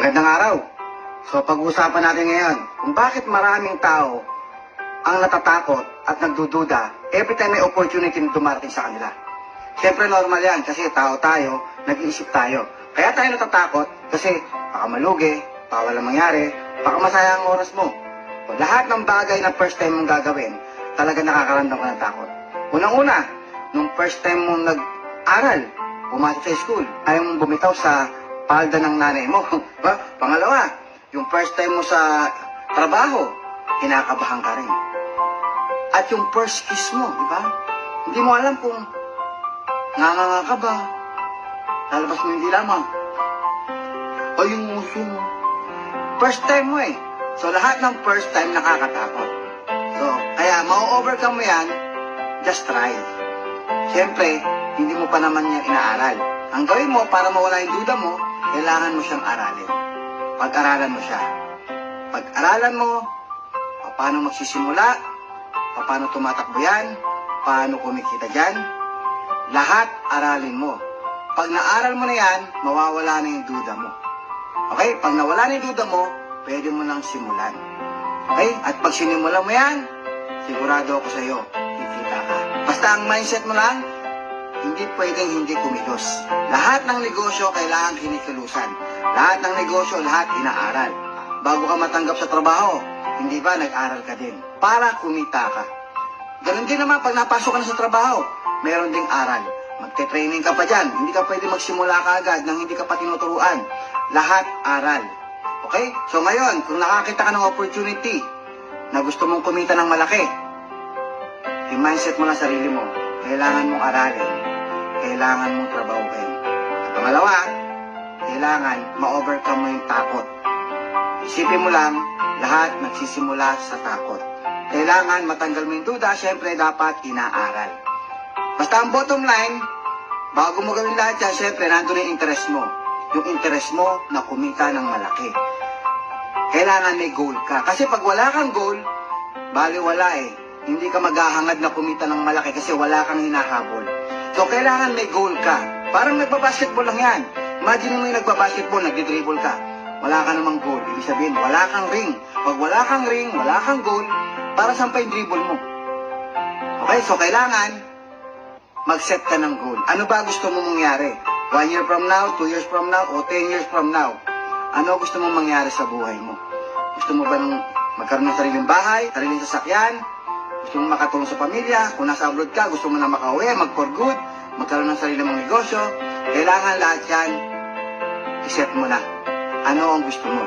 Magandang araw. So pag-uusapan natin ngayon kung bakit maraming tao ang natatakot at nagdududa every time may opportunity na dumarating sa kanila. Siyempre normal yan kasi tao tayo, nag-iisip tayo. Kaya tayo natatakot kasi baka malugi, baka walang mangyari, baka masayang ang oras mo. So, lahat ng bagay na first time mong gagawin, talaga nakakaramdam ka ng takot. Unang-una, nung first time mong nag-aral, pumasok sa school, ayaw mong bumitaw sa palda ng nanay mo. Pangalawa, yung first time mo sa trabaho, kinakabahan ka rin. At yung first kiss mo, di ba? Hindi mo alam kung nganga ka ba, lalabas mo yung dilama, o yung muso mo. First time mo eh. So lahat ng first time nakakatakot. So, kaya ma-overcome mo yan, just try. Siyempre, hindi mo pa naman yan inaaral. Ang gawin mo para mawala yung duda mo, kailangan mo siyang aralin. Pag-aralan mo siya. Pag-aralan mo, paano magsisimula, paano tumatakbo yan, paano kumikita dyan, lahat aralin mo. Pag naaral mo na yan, mawawala na yung duda mo. Okay? Pag nawala na yung duda mo, pwede mo nang simulan. Okay? At pag sinimula mo yan, sigurado ako sa iyo, kikita ka. Basta ang mindset mo lang, hindi pwedeng hindi kumilos. Lahat ng negosyo kailangan kinikilusan. Lahat ng negosyo, lahat inaaral. Bago ka matanggap sa trabaho, hindi ba nag-aral ka din? Para kumita ka. Ganun din naman pag napasok ka na sa trabaho, meron ding aral. Magte-training ka pa dyan. Hindi ka pwede magsimula ka agad nang hindi ka pa tinuturuan. Lahat aral. Okay? So ngayon, kung nakakita ka ng opportunity na gusto mong kumita ng malaki, i-mindset mo lang sarili mo. Kailangan mong aralin. Kailangan mong trabahuin. At pangalawa, kailangan ma-overcome mo yung takot. Isipin mo lang, lahat nagsisimula sa takot. Kailangan matanggal mo yung duda, syempre dapat inaaral. Basta ang bottom line, bago mo gawin lahat yan, syempre nandun yung interest mo. Yung interest mo na kumita ng malaki. Kailangan may goal ka. Kasi pag wala kang goal, baliwala eh. Hindi ka maghahangad na kumita ng malaki kasi wala kang hinahabol. So, kailangan may goal ka. Parang nagbabasketball lang yan. Imagine mo yung nagbabasketball, nagdidribble ka. Wala ka namang goal. Ibig sabihin, wala kang ring. Pag wala kang ring, wala kang goal, para saan pa yung dribble mo? Okay, so kailangan mag-set ka ng goal. Ano ba gusto mo mangyari? 1 year from now, 2 years from now, o 10 years from now? Ano gusto mong mangyari sa buhay mo? Gusto mo ba nung magkaroon ng sariling bahay, sariling sasakyan? Gusto mo makatulong sa pamilya? Kung nasa abroad ka, gusto mo na makauwi, mag-for good, magkaroon ng sarili mong negosyo? Kailangan lahat yan, iset mo na. Ano ang gusto mo?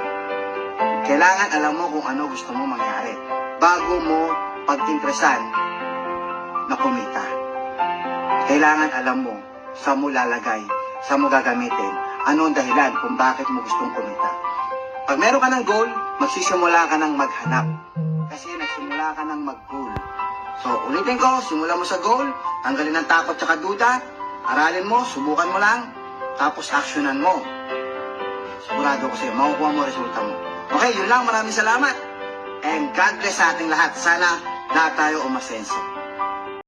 Kailangan alam mo kung ano gusto mo mangyari bago mo pag-impresan na kumita. Kailangan alam mo saan mo lalagay, saan mo gagamitin, ano ang dahilan kung bakit mo gustong kumita. Pag meron ka ng goal, magsisimula ka ng maghanap. Kasi nagsimula ka ng mag-goal. So, ulitin ko, simula mo sa goal, tanggalin ang takot at duda, aralin mo, subukan mo lang, tapos actionan mo. Sigurado ko sa'yo, makukuha mo resulta mo. Okay, yun lang. Maraming salamat. And God bless sa ating lahat. Sana lahat tayo umasenso.